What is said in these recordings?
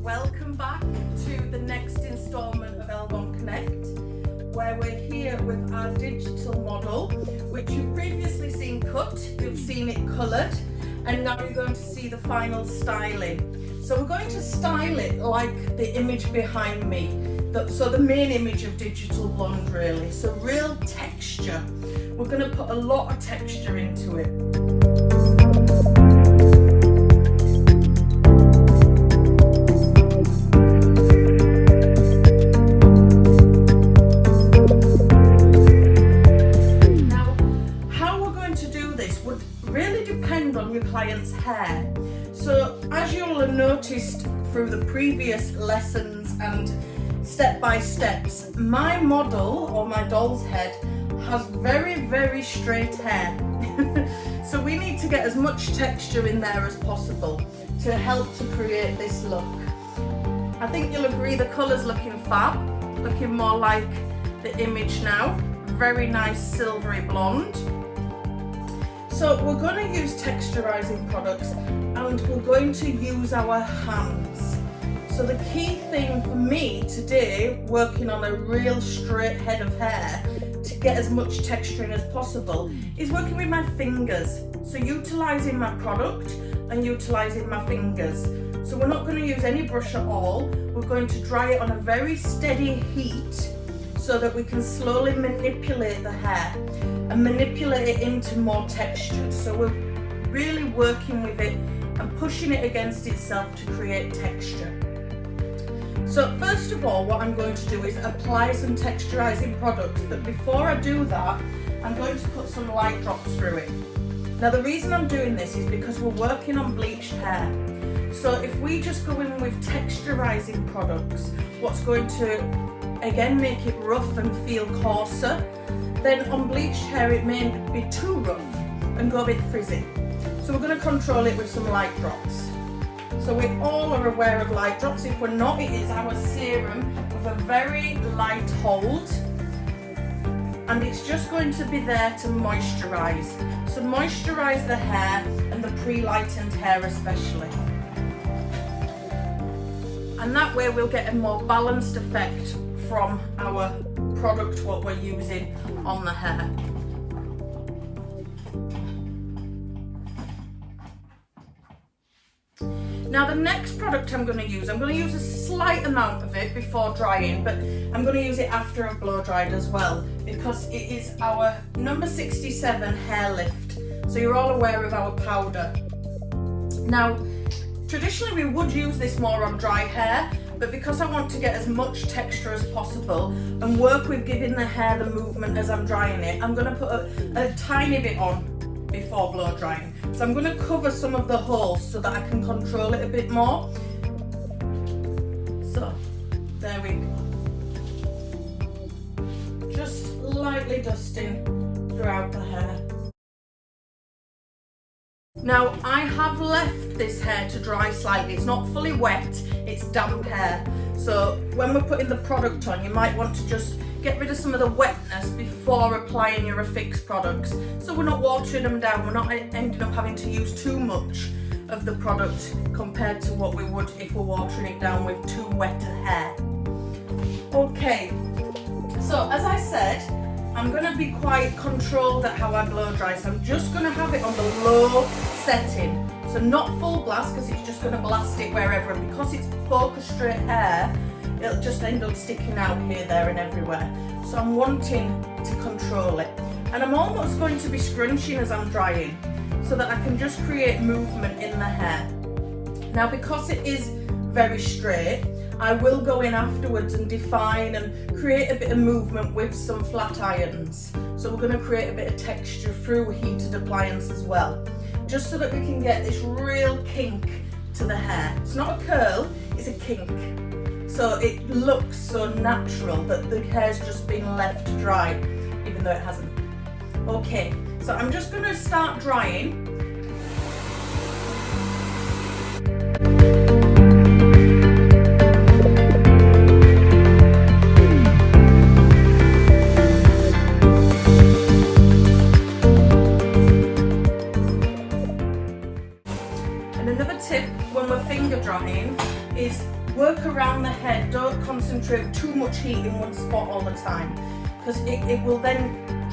Welcome back to the next instalment of Elbon Connect, where we're here with our digital model, which you've previously seen cut, you've seen it coloured, and now you're going to see the final styling. So we're going to style it like the image behind me, so the main image of Digital Blonde really, so real texture. We're going to put a lot of texture into it. On your client's hair. So as you'll have noticed through the previous lessons and step-by-steps, my model or my doll's head has very straight hair. So we need to get as much texture in there as possible to help to create this look. I think you'll agree the colour's looking fab, looking more like the image now. Very nice silvery blonde. So we're going to use texturizing products and we're going to use our hands. So the key thing for me today, working on a real straight head of hair to get as much texture in as possible, is working with my fingers. So utilising my product and utilising my fingers. So we're not going to use any brush at all. We're going to dry it on a very steady heat so that we can slowly manipulate the hair and manipulate it into more texture. So we're really working with it and pushing it against itself to create texture. So first of all, what I'm going to do is apply some texturizing products, but before I do that, I'm going to put some light drops through it. Now the reason I'm doing this is because we're working on bleached hair. So if we just go in with texturizing products, what's going to again make it rough and feel coarser, then on bleached hair it may be too rough and go a bit frizzy. So we're going to control it with some light drops. So we all are aware of light drops. If we're not, it is our serum with a very light hold, and it's just going to be there to moisturise. So moisturise the hair and the pre-lightened hair especially. And that way we'll get a more balanced effect from our product, what we're using on the hair. Now the next product I'm going to use a slight amount of it before drying, but I'm going to use it after I've blow dried as well, because it is our number 67 hair lift. So you're all aware of our powder. Now traditionally we would use this more on dry hair, but because I want to get as much texture as possible and work with giving the hair the movement as I'm drying it, I'm going to put a tiny bit on before blow drying. So I'm going to cover some of the holes so that I can control it a bit more. So there we go. Just lightly dusting throughout the hair. Now I have left this hair to dry slightly. It's not fully wet, it's damp hair. So when we're putting the product on, you might want to just get rid of some of the wetness before applying your affixed products. So we're not watering them down, we're not ending up having to use too much of the product compared to what we would if we're watering it down with too wet a hair. Okay, so as I said, I'm going to be quite controlled at how I blow dry, so I'm just going to have it on the low setting. So not full blast, because it's just going to blast it wherever, and because it's poker straight hair, it'll just end up sticking out here, there and everywhere. So I'm wanting to control it. And I'm almost going to be scrunching as I'm drying, so that I can just create movement in the hair. Now because it is very straight, I will go in afterwards and define and create a bit of movement with some flat irons. So we're going to create a bit of texture through a heated appliance as well, just so that we can get this real kink to the hair. It's not a curl, it's a kink. So it looks so natural that the hair's just been left to dry, even though it hasn't. Okay, so I'm just going to start drying. drying is work around the head. Don't concentrate too much heat in one spot all the time, because it will then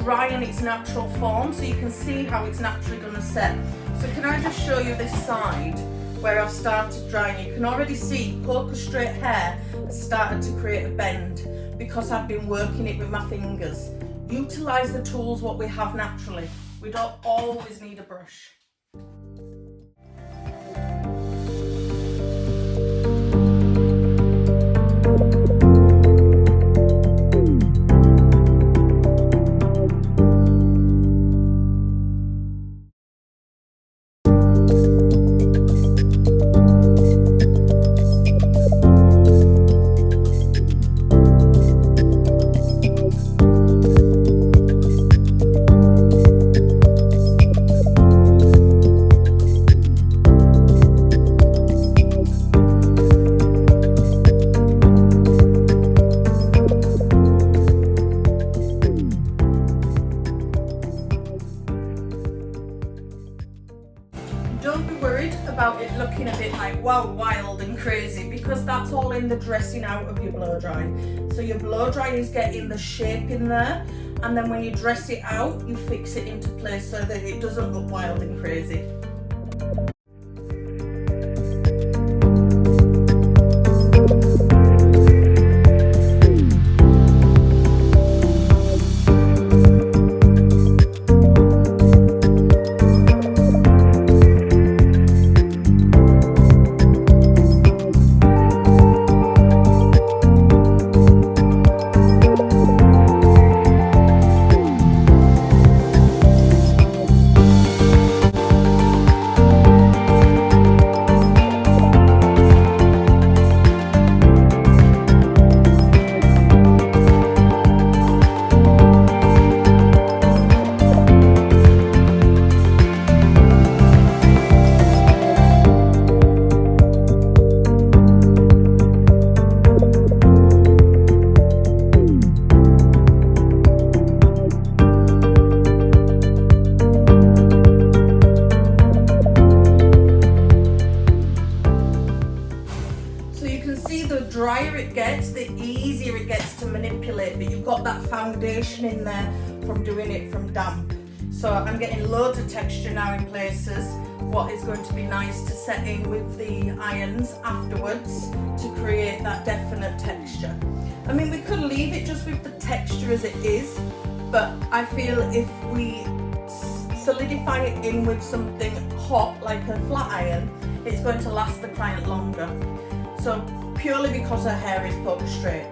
dry in its natural form, so you can see how it's naturally going to set. So can I just show you this side where I've started drying? You can already see poker straight hair has started to create a bend because I've been working it with my fingers. Utilise the tools what we have naturally. We don't always need a brush. Don't be worried about it looking a bit like wow, wild and crazy, because that's all in the dressing out of your blow dry. So your blow dry is getting the shape in there, and then when you dress it out, you fix it into place so that it doesn't look wild and crazy. Drier it gets, the easier it gets to manipulate, but you've got that foundation in there from doing it from damp. So I'm getting loads of texture now in places, what is going to be nice to set in with the irons afterwards to create that definite texture. I mean, we could leave it just with the texture as it is, but I feel if we solidify it in with something hot like a flat iron, it's going to last the client longer. So purely because her hair is poker straight.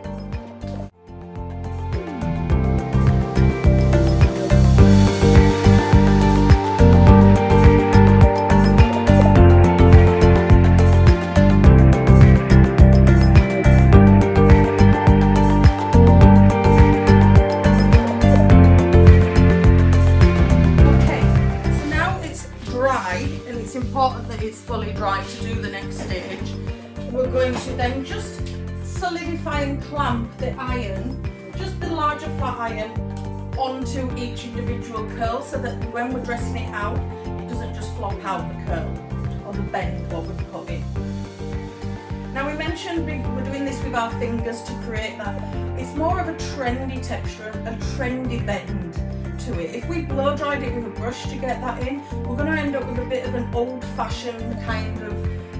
Okay, so now it's dry, and it's important that it's fully dry to do the next stage. We're going to then just solidify and clamp the iron, just the larger flat iron, onto each individual curl, so that when we're dressing it out, it doesn't just flop out the curl or the bend what we've put in. Now, we mentioned we're doing this with our fingers to create that. It's more of a trendy texture, a trendy bend to it. If we blow dried it with a brush to get that in, we're going to end up with a bit of an old-fashioned kind of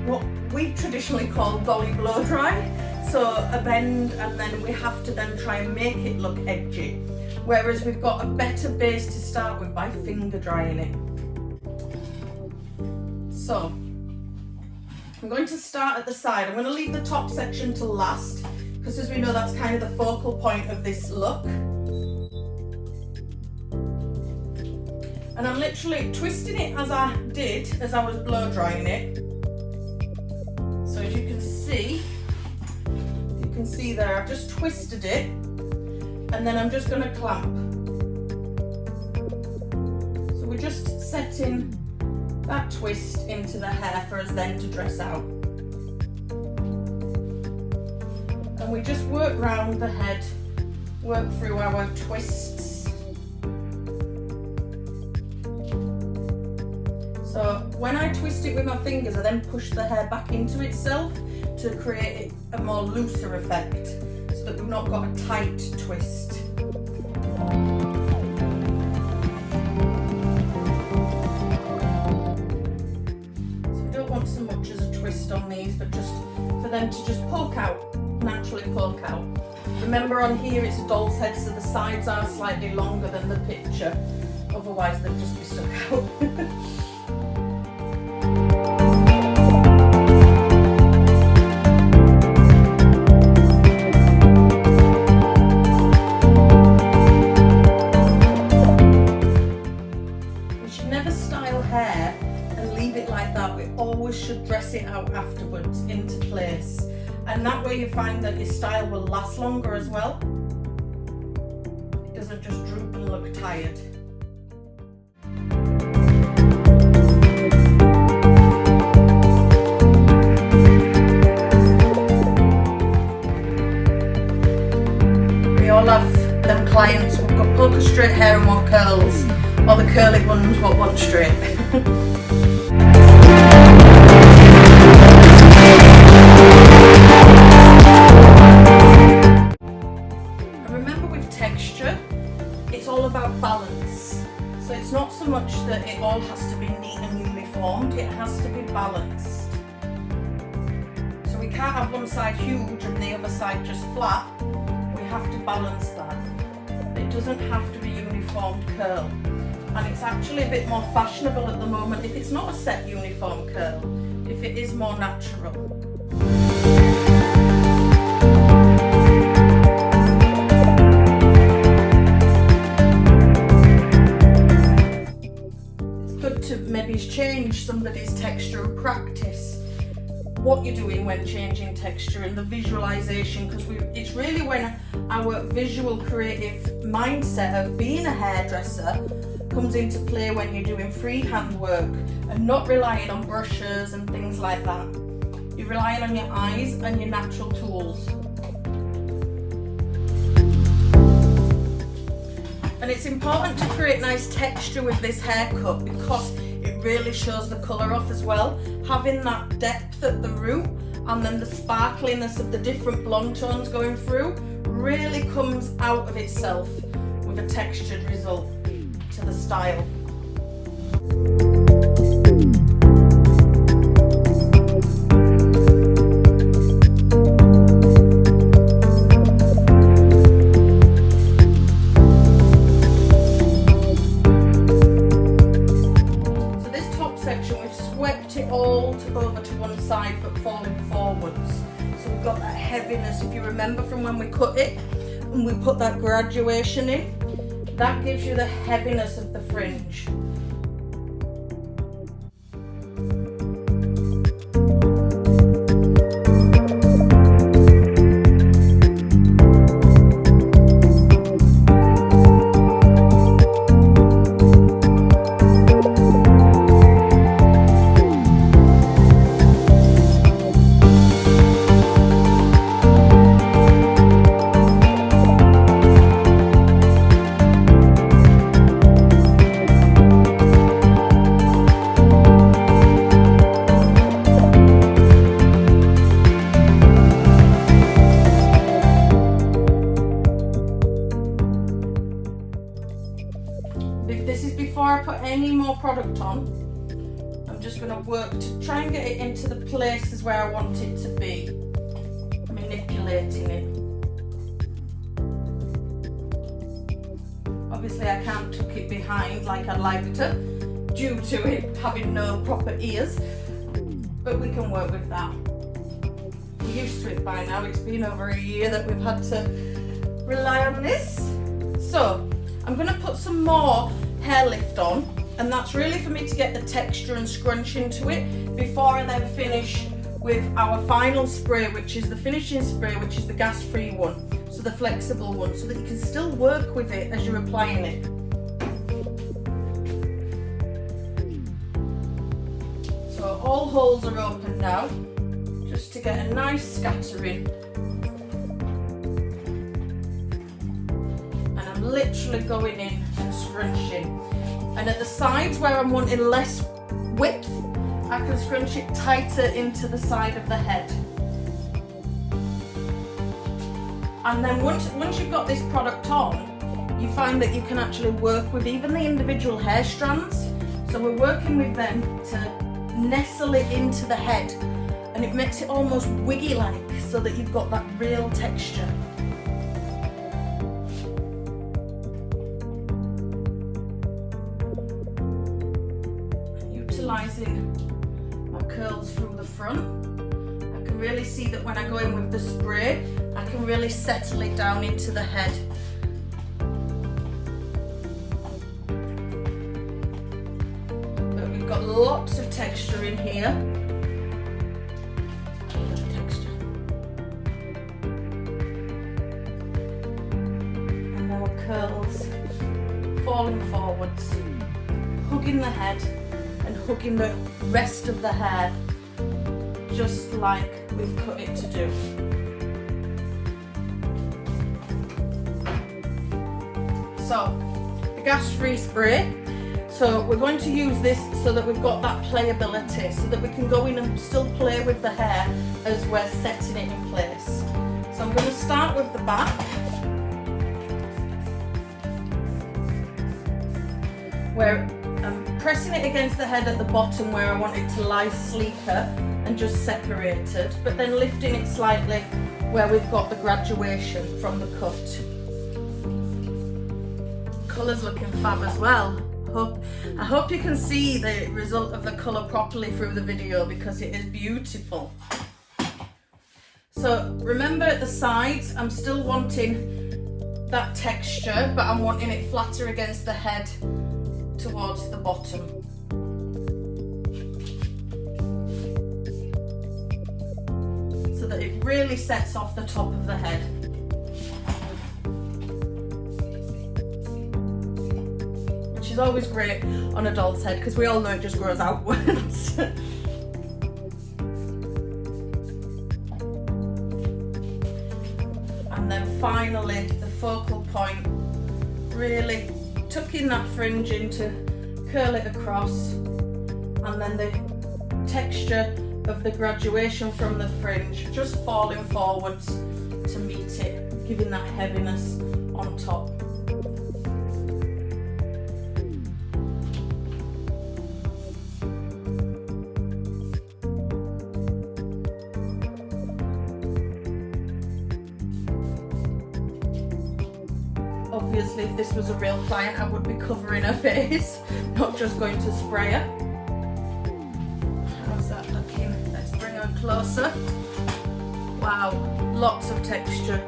what we traditionally call dolly blow dry, so a bend, and then we have to then try and make it look edgy, whereas we've got a better base to start with by finger drying it. So I'm going to start at the side. I'm going to leave the top section to last, because as we know, that's kind of the focal point of this look. And I'm literally twisting it as I did as I was blow drying it. So as you can see there, I've just twisted it, and then I'm just going to clamp. So we're just setting that twist into the hair for us then to dress out. And we just work round the head, work through our twists. So when I twist it with my fingers, I then push the hair back into itself to create a more looser effect, so that we've not got a tight twist. So we don't want so much as a twist on these, but just for them to just poke out, naturally poke out. Remember, on here it's a doll's head, so the sides are slightly longer than the picture, otherwise they'd just be stuck out. We should never style hair and leave it like that. We always should dress it out afterwards into place. And that way you find that your style will last longer as well. It doesn't just droop and look tired. We all have them clients who've got poker straight hair and want curls, or the curly ones what want straight. It's all about balance. So it's not so much that it all has to be neat and uniformed, it has to be balanced. So we can't have one side huge and the other side just flat. We have to balance that. It doesn't have to be uniformed curl. And it's actually a bit more fashionable at the moment if it's not a set uniform curl, if it is more natural. To maybe change somebody's texture and practice what you're doing when changing texture and the visualization, because it's really when our visual creative mindset of being a hairdresser comes into play when you're doing freehand work and not relying on brushes and things like that. You're relying on your eyes and your natural tools. And it's important to create nice texture with this haircut because it really shows the colour off as well. Having that depth at the root and then the sparkliness of the different blonde tones going through really comes out of itself with a textured result to the style. Over to one side but falling forwards, so we've got that heaviness. If you remember from when we cut it and we put that graduation in, that gives you the heaviness of the fringe. This is before I put any more product on. I'm just going to work to try and get it into the places where I want it to be, manipulating it. Obviously I can't tuck it behind like I'd like to, due to it having no proper ears, but we can work with that. We're used to it by now. It's been over a year that we've had to rely on this. So I'm going to put some more hair lift on, and that's really for me to get the texture and scrunch into it before I then finish with our final spray, which is the finishing spray, which is the gas-free one, so the flexible one, so that you can still work with it as you're applying it. So all holes are open now, just to get a nice scattering. And I'm literally going in and scrunching. And at the sides where I'm wanting less width, I can scrunch it tighter into the side of the head. And then once you've got this product on, you find that you can actually work with even the individual hair strands. So we're working with them to nestle it into the head, and it makes it almost wiggy-like so that you've got that real texture. Utilising my curls through the front, I can really see that when I go in with the spray, I can really settle it down into the head. But we've got lots of texture in here. And our curls falling forwards, hugging the head and hugging the rest of the hair, just like we've cut it to do. So, the gas-free spray. So we're going to use this so that we've got that playability, so that we can go in and still play with the hair as we're setting it in place. So I'm going to start with the back. Where I'm pressing it against the head at the bottom where I want it to lie sleeker and just separated, but then lifting it slightly where we've got the graduation from the cut. Colour's looking fab as well. I hope you can see the result of the colour properly through the video, because it is beautiful. So remember at the sides, I'm still wanting that texture, but I'm wanting it flatter against the head towards the bottom. So that it really sets off the top of the head. Which is always great on a doll's head, because we all know it just grows outwards. And then finally, the focal point, really tucking that fringe into, curl it across, and then the texture of the graduation from the fringe just falling forwards to meet it, giving that heaviness on top. Obviously, if this was a real client, I would be covering her face, not just going to spray her. How's that looking? Let's bring her closer. Wow, lots of texture.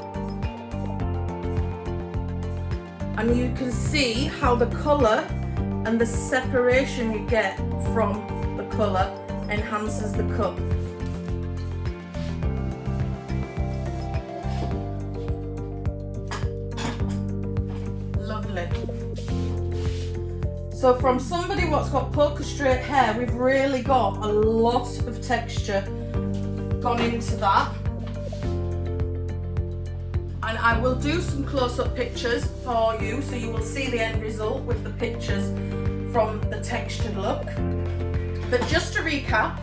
And you can see how the colour and the separation you get from the colour enhances the cut. So from somebody what's got poker straight hair, we've really got a lot of texture gone into that. And I will do some close-up pictures for you, so you will see the end result with the pictures from the textured look. But just to recap,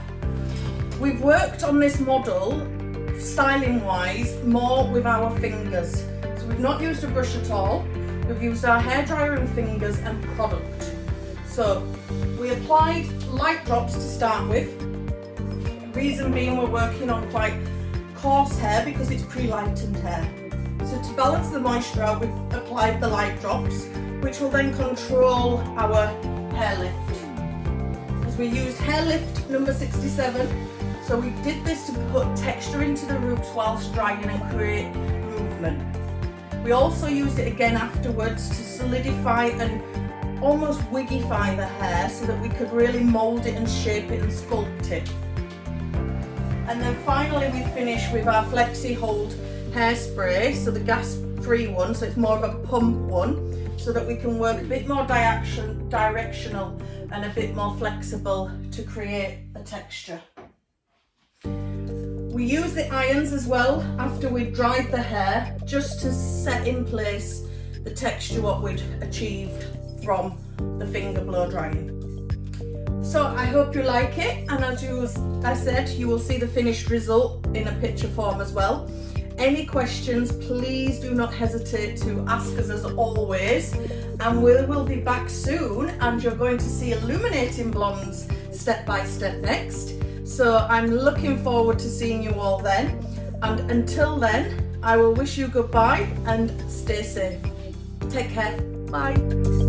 we've worked on this model, styling-wise, more with our fingers. So we've not used a brush at all. We've used our hairdryer and fingers and product. So we applied light drops to start with. Reason being, we're working on quite coarse hair because it's pre-lightened hair. So to balance the moisture out, we've applied the light drops, which will then control our hair lift. As we used hair lift number 67, so we did this to put texture into the roots whilst drying and create movement. We also used it again afterwards to solidify and almost wigify the hair so that we could really mould it and shape it and sculpt it. And then finally we finish with our Flexi Hold hairspray, so the gas-free one, so it's more of a pump one, so that we can work a bit more directional and a bit more flexible to create a texture. We use the irons as well after we've dried the hair, just to set in place the texture what we'd achieved from the finger blow drying. So I hope you like it, and as I said, you will see the finished result in a picture form as well. Any questions, please do not hesitate to ask us as always, and we will be back soon, and you're going to see illuminating blondes step by step next. So I'm looking forward to seeing you all then, and until then I will wish you goodbye and stay safe. Take care. Bye.